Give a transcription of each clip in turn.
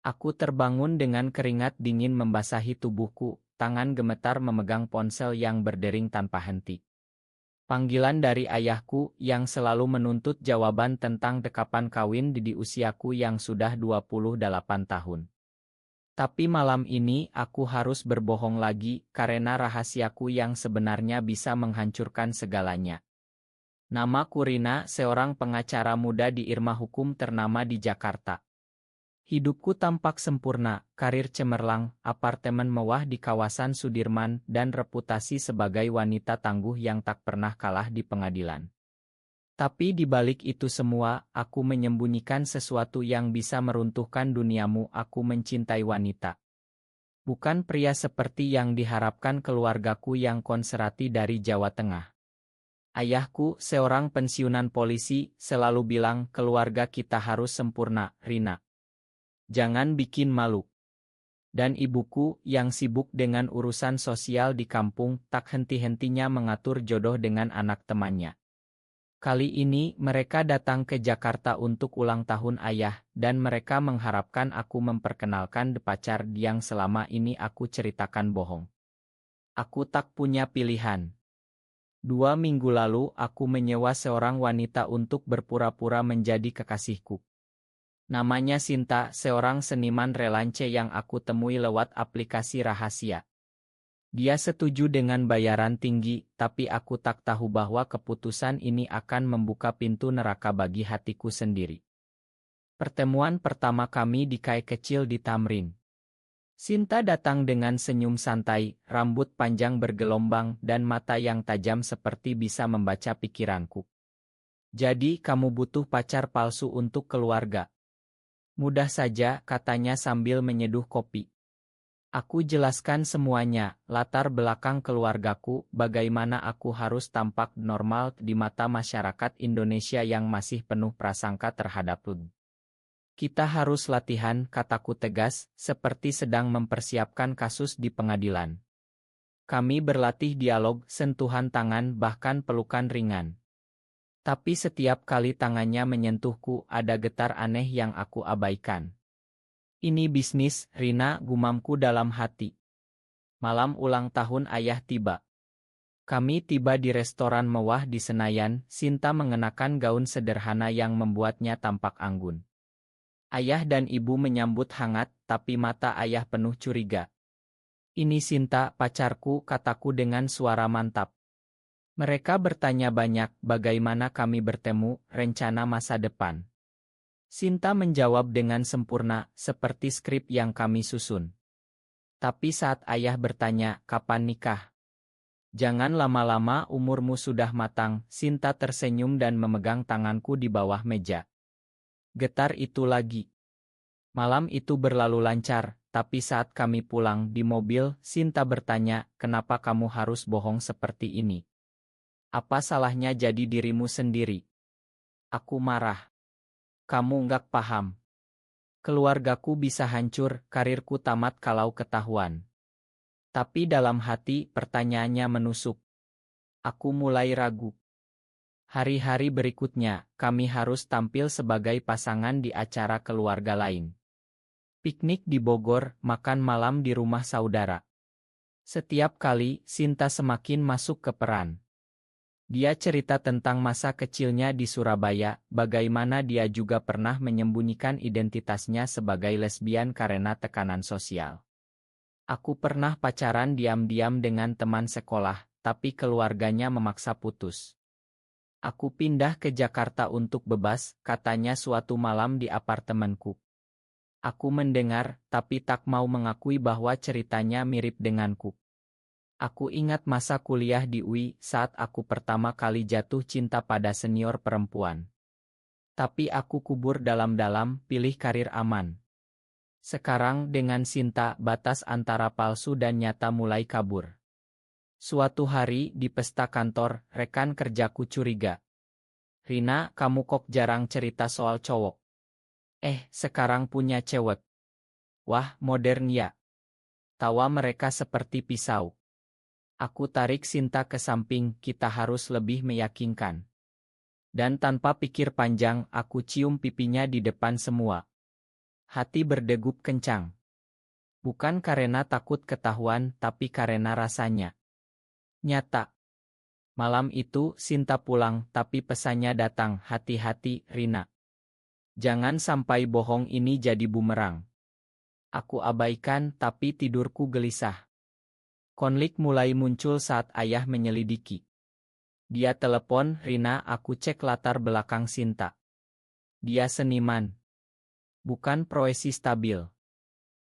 Aku terbangun dengan keringat dingin membasahi tubuhku, tangan gemetar memegang ponsel yang berdering tanpa henti. Panggilan dari ayahku yang selalu menuntut jawaban tentang dekapan kawin di usiaku yang sudah 28 tahun. Tapi malam ini aku harus berbohong lagi karena rahasiaku yang sebenarnya bisa menghancurkan segalanya. Namaku Rina, seorang pengacara muda di Irma Hukum ternama di Jakarta. Hidupku tampak sempurna, karir cemerlang, apartemen mewah di kawasan Sudirman, dan reputasi sebagai wanita tangguh yang tak pernah kalah di pengadilan. Tapi di balik itu semua, aku menyembunyikan sesuatu yang bisa meruntuhkan duniamu. Aku mencintai wanita. Bukan pria seperti yang diharapkan keluargaku yang konservatif dari Jawa Tengah. Ayahku, seorang pensiunan polisi, selalu bilang keluarga kita harus sempurna, Rina. Jangan bikin malu. Dan ibuku, yang sibuk dengan urusan sosial di kampung, tak henti-hentinya mengatur jodoh dengan anak temannya. Kali ini, mereka datang ke Jakarta untuk ulang tahun ayah, dan mereka mengharapkan aku memperkenalkan pacar yang selama ini aku ceritakan bohong. Aku tak punya pilihan. 2 minggu lalu, aku menyewa seorang wanita untuk berpura-pura menjadi kekasihku. Namanya Sinta, seorang seniman relance yang aku temui lewat aplikasi rahasia. Dia setuju dengan bayaran tinggi, tapi aku tak tahu bahwa keputusan ini akan membuka pintu neraka bagi hatiku sendiri. Pertemuan pertama kami di kai kecil di Tamrin. Sinta datang dengan senyum santai, rambut panjang bergelombang, dan mata yang tajam seperti bisa membaca pikiranku. Jadi, kamu butuh pacar palsu untuk keluarga? Mudah saja, katanya sambil menyeduh kopi. Aku jelaskan semuanya, latar belakang keluargaku, bagaimana aku harus tampak normal di mata masyarakat Indonesia yang masih penuh prasangka terhadapku. Kita harus latihan, kataku tegas, seperti sedang mempersiapkan kasus di pengadilan. Kami berlatih dialog, sentuhan tangan, bahkan pelukan ringan. Tapi setiap kali tangannya menyentuhku, ada getar aneh yang aku abaikan. Ini bisnis, Rina, gumamku dalam hati. Malam ulang tahun ayah tiba. Kami tiba di restoran mewah di Senayan. Sinta mengenakan gaun sederhana yang membuatnya tampak anggun. Ayah dan ibu menyambut hangat, tapi mata ayah penuh curiga. Ini Sinta, pacarku, kataku dengan suara mantap. Mereka bertanya banyak, bagaimana kami bertemu, rencana masa depan. Sinta menjawab dengan sempurna, seperti skrip yang kami susun. Tapi saat ayah bertanya, kapan nikah? Jangan lama-lama, umurmu sudah matang. Sinta tersenyum dan memegang tanganku di bawah meja. Getar itu lagi. Malam itu berlalu lancar, tapi saat kami pulang di mobil, Sinta bertanya, kenapa kamu harus bohong seperti ini? Apa salahnya jadi dirimu sendiri? Aku marah. Kamu nggak paham. Keluargaku bisa hancur, karirku tamat kalau ketahuan. Tapi dalam hati, pertanyaannya menusuk. Aku mulai ragu. Hari-hari berikutnya, kami harus tampil sebagai pasangan di acara keluarga lain. Piknik di Bogor, makan malam di rumah saudara. Setiap kali, Sinta semakin masuk ke peran. Dia cerita tentang masa kecilnya di Surabaya, bagaimana dia juga pernah menyembunyikan identitasnya sebagai lesbian karena tekanan sosial. Aku pernah pacaran diam-diam dengan teman sekolah, tapi keluarganya memaksa putus. Aku pindah ke Jakarta untuk bebas, katanya suatu malam di apartemenku. Aku mendengar, tapi tak mau mengakui bahwa ceritanya mirip denganku. Aku ingat masa kuliah di UI saat aku pertama kali jatuh cinta pada senior perempuan. Tapi aku kubur dalam-dalam, pilih karir aman. Sekarang dengan Sinta, batas antara palsu dan nyata mulai kabur. Suatu hari di pesta kantor, rekan kerjaku curiga. Rina, kamu kok jarang cerita soal cowok? Sekarang punya cewek. Wah, modern ya. Tawa mereka seperti pisau. Aku tarik Sinta ke samping, kita harus lebih meyakinkan. Dan tanpa pikir panjang, aku cium pipinya di depan semua. Hati berdegup kencang. Bukan karena takut ketahuan, tapi karena rasanya nyata. Malam itu Sinta pulang, tapi pesannya datang, hati-hati, Rina. Jangan sampai bohong ini jadi bumerang. Aku abaikan, tapi tidurku gelisah. Konflik mulai muncul saat ayah menyelidiki. Dia telepon, Rina, aku cek latar belakang Sinta. Dia seniman. Bukan proesi stabil.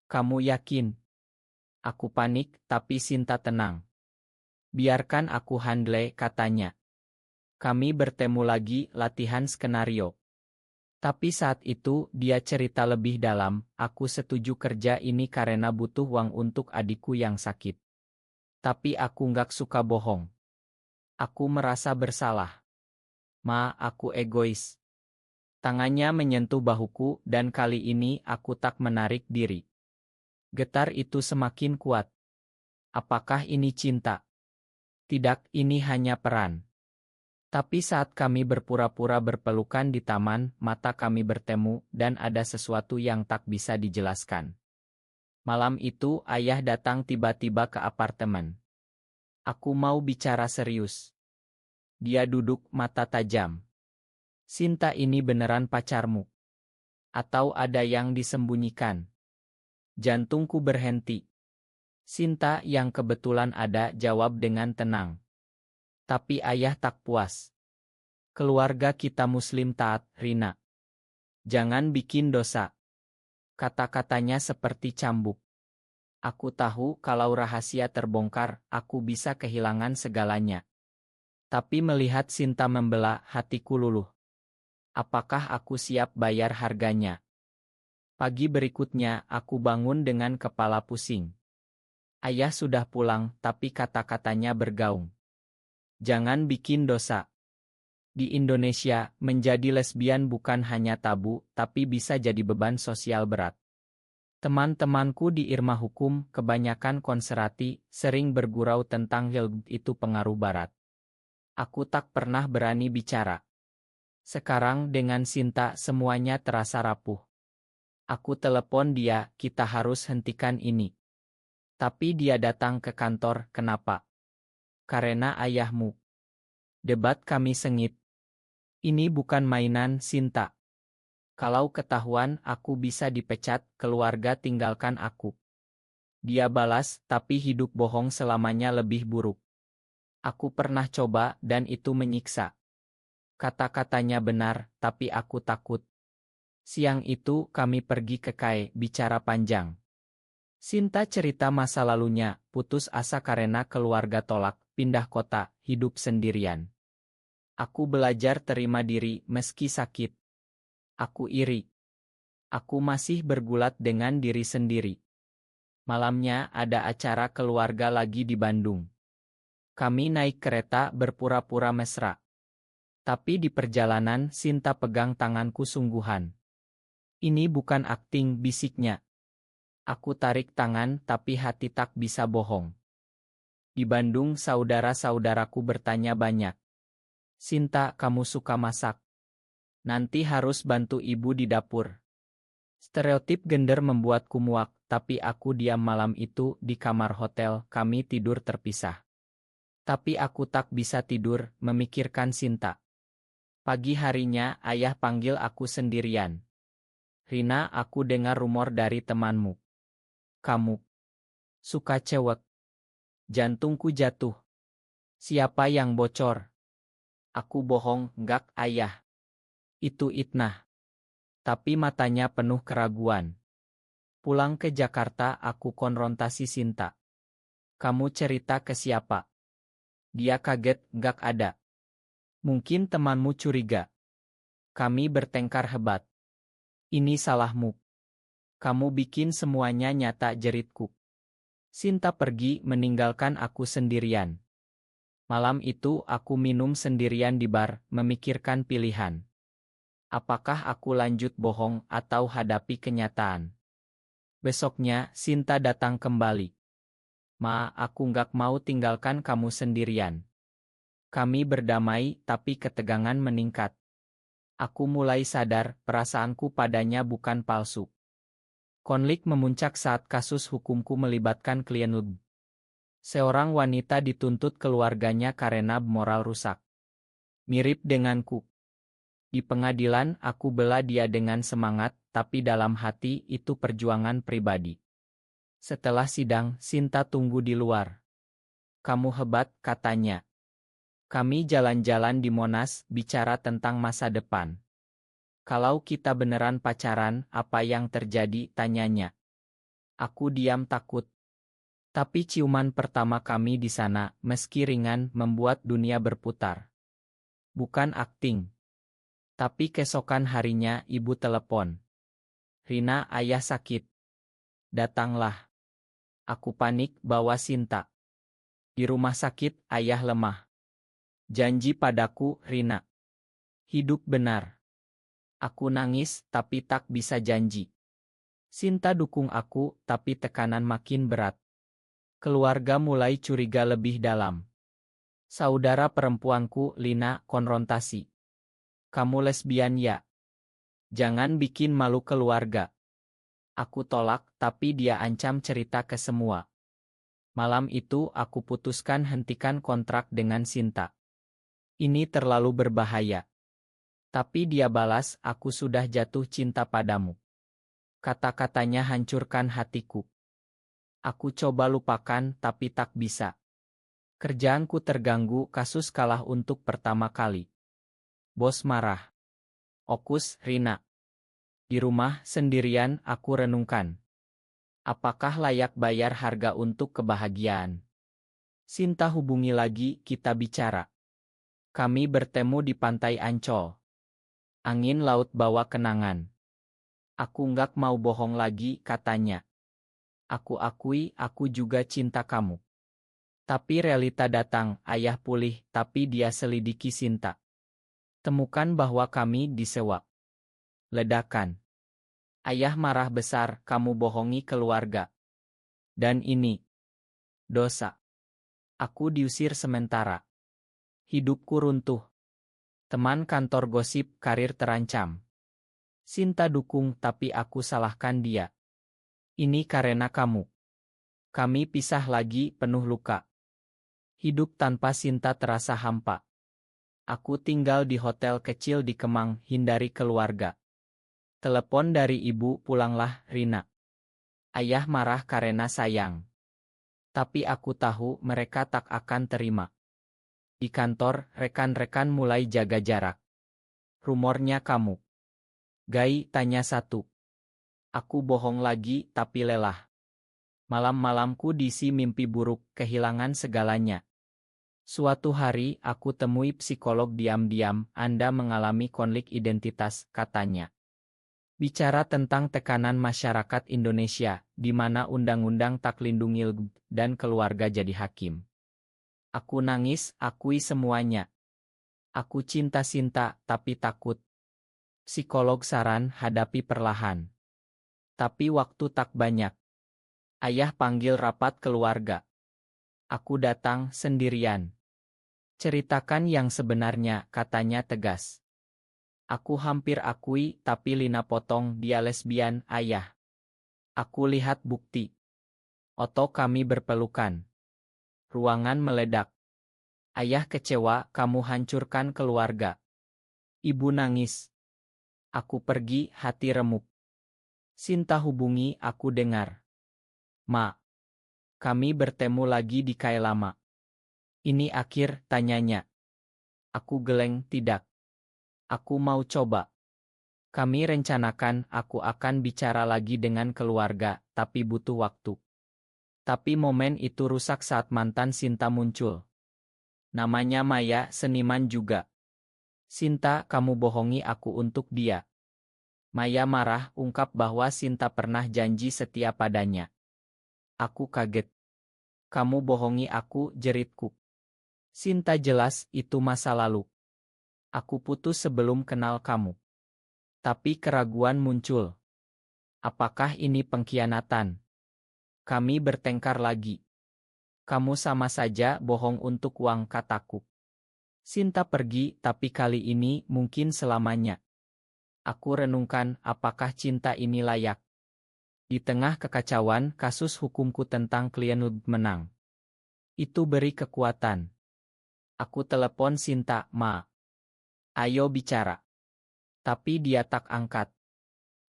Kamu yakin? Aku panik, tapi Sinta tenang. Biarkan aku handle, katanya. Kami bertemu lagi, latihan skenario. Tapi saat itu, dia cerita lebih dalam, aku setuju kerja ini karena butuh uang untuk adikku yang sakit. Tapi aku nggak suka bohong. Aku merasa bersalah. Aku egois. Tangannya menyentuh bahuku, dan kali ini aku tak menarik diri. Getar itu semakin kuat. Apakah ini cinta? Tidak, ini hanya peran. Tapi saat kami berpura-pura berpelukan di taman, mata kami bertemu, dan ada sesuatu yang tak bisa dijelaskan. Malam itu, ayah datang tiba-tiba ke apartemen. Aku mau bicara serius. Dia duduk, mata tajam. Sinta ini beneran pacarmu? Atau ada yang disembunyikan? Jantungku berhenti. Sinta yang kebetulan ada, jawab dengan tenang. Tapi ayah tak puas. Keluarga kita muslim taat, Rina. Jangan bikin dosa. Kata-katanya seperti cambuk. Aku tahu kalau rahasia terbongkar, aku bisa kehilangan segalanya. Tapi melihat Sinta membela, hatiku luluh. Apakah aku siap bayar harganya? Pagi berikutnya, aku bangun dengan kepala pusing. Ayah sudah pulang, tapi kata-katanya bergaung. Jangan bikin dosa. Di Indonesia, menjadi lesbian bukan hanya tabu, tapi bisa jadi beban sosial berat. Teman-temanku di Irma Hukum, kebanyakan konservatif, sering bergurau tentang LGBT itu pengaruh barat. Aku tak pernah berani bicara. Sekarang dengan Sinta semuanya terasa rapuh. Aku telepon dia, kita harus hentikan ini. Tapi dia datang ke kantor, kenapa? Karena ayahmu. Debat kami sengit. Ini bukan mainan, Sinta. Kalau ketahuan aku bisa dipecat, keluarga tinggalkan aku. Dia balas, tapi hidup bohong selamanya lebih buruk. Aku pernah coba, dan itu menyiksa. Kata-katanya benar, tapi aku takut. Siang itu kami pergi ke KAE, bicara panjang. Sinta cerita masa lalunya, putus asa karena keluarga tolak, pindah kota, hidup sendirian. Aku belajar terima diri meski sakit. Aku iri. Aku masih bergulat dengan diri sendiri. Malamnya ada acara keluarga lagi di Bandung. Kami naik kereta berpura-pura mesra. Tapi di perjalanan Sinta pegang tanganku sungguhan. Ini bukan akting, bisiknya. Aku tarik tangan tapi hati tak bisa bohong. Di Bandung saudara-saudaraku bertanya banyak. Sinta, kamu suka masak? Nanti harus bantu ibu di dapur. Stereotip gender membuatku muak, tapi aku diam malam itu di kamar hotel, kami tidur terpisah. Tapi aku tak bisa tidur, memikirkan Sinta. Pagi harinya, ayah panggil aku sendirian. Rina, aku dengar rumor dari temanmu. Kamu suka cewek. Jantungku jatuh. Siapa yang bocor? Aku bohong, enggak ayah. Itu Itnah. Tapi matanya penuh keraguan. Pulang ke Jakarta aku konfrontasi Sinta. Kamu cerita ke siapa? Dia kaget, enggak ada. Mungkin temanmu curiga. Kami bertengkar hebat. Ini salahmu. Kamu bikin semuanya nyata, jeritku. Sinta pergi meninggalkan aku sendirian. Malam itu aku minum sendirian di bar, memikirkan pilihan. Apakah aku lanjut bohong atau hadapi kenyataan? Besoknya, Sinta datang kembali. Aku nggak mau tinggalkan kamu sendirian. Kami berdamai, tapi ketegangan meningkat. Aku mulai sadar, perasaanku padanya bukan palsu. Konflik memuncak saat kasus hukumku melibatkan klien LB. Seorang wanita dituntut keluarganya karena moral rusak. Mirip denganku. Di pengadilan aku bela dia dengan semangat, tapi dalam hati itu perjuangan pribadi. Setelah sidang, Sinta tunggu di luar. Kamu hebat, katanya. Kami jalan-jalan di Monas, bicara tentang masa depan. Kalau kita beneran pacaran, apa yang terjadi, tanyanya. Aku diam takut. Tapi ciuman pertama kami di sana, meski ringan, membuat dunia berputar. Bukan akting. Tapi keesokan harinya ibu telepon. Rina, ayah sakit. Datanglah. Aku panik bawa Sinta. Di rumah sakit, ayah lemah. Janji padaku, Rina. Hidup benar. Aku nangis, tapi tak bisa janji. Sinta dukung aku, tapi tekanan makin berat. Keluarga mulai curiga lebih dalam. Saudara perempuanku, Lina, konfrontasi. Kamu lesbian ya? Jangan bikin malu keluarga. Aku tolak, tapi dia ancam cerita ke semua. Malam itu aku putuskan hentikan kontrak dengan Sinta. Ini terlalu berbahaya. Tapi dia balas, aku sudah jatuh cinta padamu. Kata-katanya hancurkan hatiku. Aku coba lupakan, tapi tak bisa. Kerjaanku terganggu, kasus kalah untuk pertama kali. Bos marah. Okus, Rina. Di rumah, sendirian, aku renungkan. Apakah layak bayar harga untuk kebahagiaan? Sinta hubungi lagi, kita bicara. Kami bertemu di pantai Ancol. Angin laut bawa kenangan. Aku nggak mau bohong lagi, katanya. Aku akui, aku juga cinta kamu. Tapi realita datang, ayah pulih, tapi dia selidiki Sinta. Temukan bahwa kami disewa. Ledakan. Ayah marah besar, kamu bohongi keluarga. Dan ini. Dosa. Aku diusir sementara. Hidupku runtuh. Teman kantor gosip, karir terancam. Sinta dukung, tapi aku salahkan dia. Ini karena kamu. Kami pisah lagi, penuh luka. Hidup tanpa Sinta terasa hampa. Aku tinggal di hotel kecil di Kemang, hindari keluarga. Telepon dari ibu, pulanglah, Rina. Ayah marah karena sayang. Tapi aku tahu mereka tak akan terima. Di kantor, rekan-rekan mulai jaga jarak. Rumornya kamu. Gai, tanya satu. Aku bohong lagi, tapi lelah. Malam-malamku diisi mimpi buruk, kehilangan segalanya. Suatu hari, aku temui psikolog diam-diam, Anda mengalami konflik identitas, katanya. Bicara tentang tekanan masyarakat Indonesia, di mana undang-undang tak lindungi LGBT dan keluarga jadi hakim. Aku nangis, akui semuanya. Aku cinta Sinta, tapi takut. Psikolog saran, hadapi perlahan. Tapi waktu tak banyak. Ayah panggil rapat keluarga. Aku datang sendirian. Ceritakan yang sebenarnya, katanya tegas. Aku hampir akui, tapi Lina potong, dia lesbian, ayah. Aku lihat bukti. Oto kami berpelukan. Ruangan meledak. Ayah kecewa, kamu hancurkan keluarga. Ibu nangis. Aku pergi, hati remuk. Sinta hubungi, aku dengar. Ma. Kami bertemu lagi di Kailama. Ini akhir, tanyanya. Aku geleng, tidak. Aku mau coba. Kami rencanakan aku akan bicara lagi dengan keluarga, tapi butuh waktu. Tapi momen itu rusak saat mantan Sinta muncul. Namanya Maya, seniman juga. Sinta, kamu bohongi aku untuk dia. Maya marah, ungkap bahwa Sinta pernah janji setia padanya. Aku kaget. Kamu bohongi aku, jeritku. Sinta, jelas itu masa lalu. Aku putus sebelum kenal kamu. Tapi keraguan muncul. Apakah ini pengkhianatan? Kami bertengkar lagi. Kamu sama saja bohong untuk uang, kataku. Sinta pergi, tapi kali ini mungkin selamanya. Aku renungkan, apakah cinta ini layak? Di tengah kekacauan, kasus hukumku tentang klien menang. Itu beri kekuatan. Aku telepon Sinta, Ma. Ayo bicara. Tapi dia tak angkat.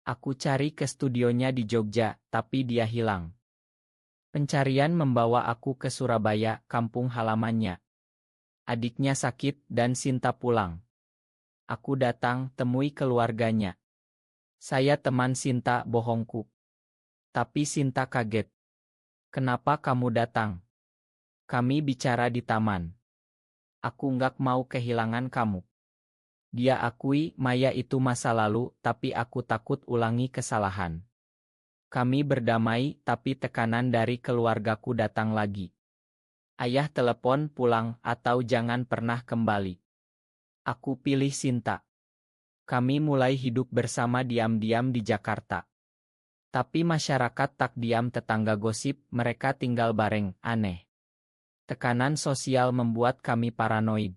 Aku cari ke studionya di Jogja, tapi dia hilang. Pencarian membawa aku ke Surabaya, kampung halamannya. Adiknya sakit dan Sinta pulang. Aku datang temui keluarganya. Saya teman Sinta, bohongku. Tapi Sinta kaget. Kenapa kamu datang? Kami bicara di taman. Aku nggak mau kehilangan kamu. Dia akui Maya itu masa lalu, tapi aku takut ulangi kesalahan. Kami berdamai, tapi tekanan dari keluargaku datang lagi. Ayah telepon pulang atau jangan pernah kembali. Aku pilih Sinta. Kami mulai hidup bersama diam-diam di Jakarta. Tapi masyarakat tak diam, tetangga gosip mereka tinggal bareng, aneh. Tekanan sosial membuat kami paranoid.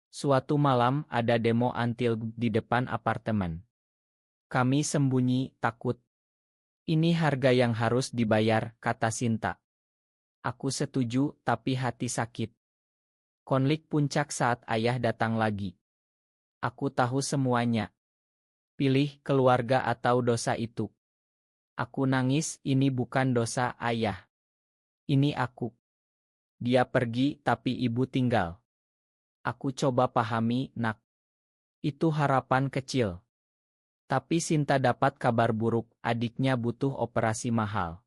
Suatu malam ada demo anti di depan apartemen. Kami sembunyi, takut. Ini harga yang harus dibayar, kata Sinta. Aku setuju, tapi hati sakit. Konflik puncak saat ayah datang lagi. Aku tahu semuanya. Pilih keluarga atau dosa itu. Aku nangis, ini bukan dosa ayah. Ini aku. Dia pergi, tapi ibu tinggal. Aku coba pahami, nak. Itu harapan kecil. Tapi Sinta dapat kabar buruk, adiknya butuh operasi mahal.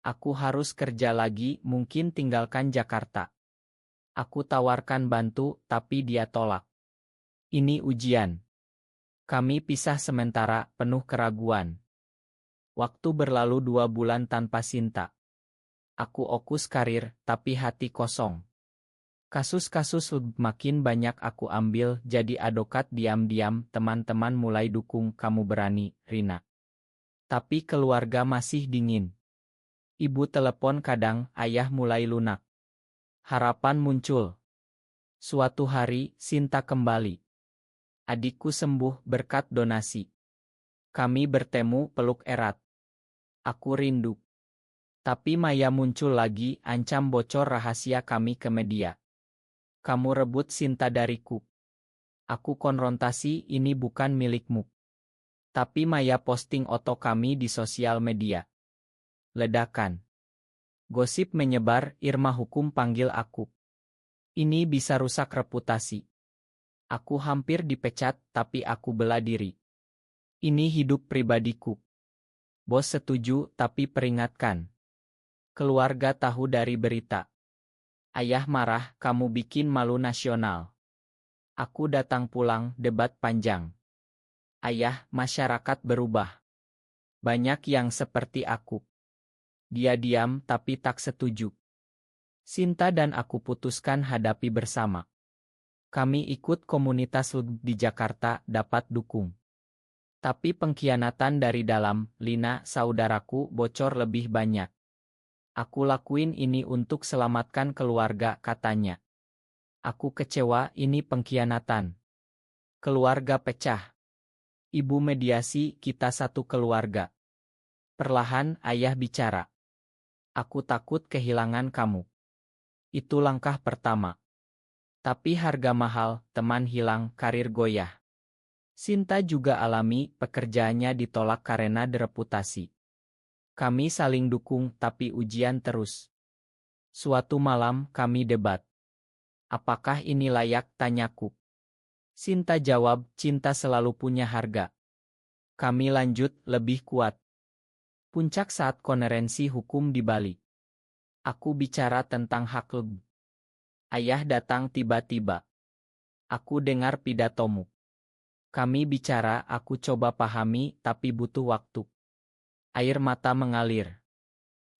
Aku harus kerja lagi, mungkin tinggalkan Jakarta. Aku tawarkan bantu, tapi dia tolak. Ini ujian. Kami pisah sementara, penuh keraguan. Waktu berlalu 2 bulan tanpa Sinta. Aku fokus karir, tapi hati kosong. Kasus-kasus makin banyak aku ambil, jadi advokat diam-diam, teman-teman mulai dukung, kamu berani, Rina. Tapi keluarga masih dingin. Ibu telepon kadang, ayah mulai lunak. Harapan muncul. Suatu hari, Sinta kembali. Adikku sembuh berkat donasi. Kami bertemu, peluk erat. Aku rindu. Tapi Maya muncul lagi, ancam bocor rahasia kami ke media. Kamu rebut Sinta dariku. Aku konfrontasi, ini bukan milikmu. Tapi Maya posting foto kami di sosial media. Ledakan. Gosip menyebar, Irma Hukum panggil aku. Ini bisa rusak reputasi. Aku hampir dipecat, tapi aku bela diri. Ini hidup pribadiku. Bos setuju, tapi peringatkan. Keluarga tahu dari berita. Ayah marah, kamu bikin malu nasional. Aku datang pulang, debat panjang. Ayah, masyarakat berubah. Banyak yang seperti aku. Dia diam tapi tak setuju. Sinta dan aku putuskan hadapi bersama. Kami ikut komunitas di Jakarta, dapat dukung. Tapi pengkhianatan dari dalam, Lina, saudaraku, bocor lebih banyak. Aku lakuin ini untuk selamatkan keluarga, katanya. Aku kecewa, ini pengkhianatan. Keluarga pecah. Ibu mediasi, kita satu keluarga. Perlahan, ayah bicara. Aku takut kehilangan kamu. Itu langkah pertama. Tapi harga mahal, teman hilang, karir goyah. Sinta juga alami, pekerjaannya ditolak karena reputasi. Kami saling dukung, tapi ujian terus. Suatu malam, kami debat. Apakah ini layak, tanyaku. Sinta jawab, cinta selalu punya harga. Kami lanjut, lebih kuat. Puncak saat konferensi hukum di Bali. Aku bicara tentang hak lebih. Ayah datang tiba-tiba. Aku dengar pidatomu. Kami bicara, aku coba pahami, tapi butuh waktu. Air mata mengalir.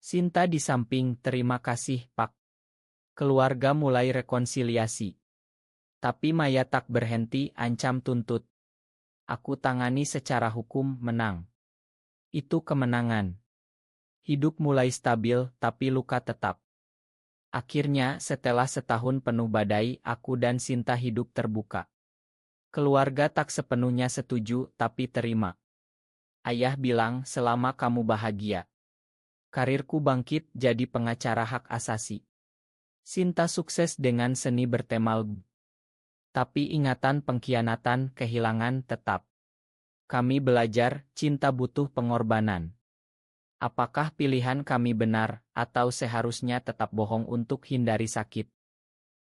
Sinta di samping, terima kasih, Pak. Keluarga mulai rekonsiliasi. Tapi Maya tak berhenti, ancam tuntut. Aku tangani secara hukum, menang. Itu kemenangan. Hidup mulai stabil, tapi luka tetap. Akhirnya, setelah setahun penuh badai, aku dan Sinta hidup terbuka. Keluarga tak sepenuhnya setuju, tapi terima. Ayah bilang selama kamu bahagia. Karirku bangkit jadi pengacara hak asasi. Sinta sukses dengan seni bertema LGBTQ. Tapi ingatan pengkhianatan kehilangan tetap. Kami belajar, cinta butuh pengorbanan. Apakah pilihan kami benar, atau seharusnya tetap bohong untuk hindari sakit?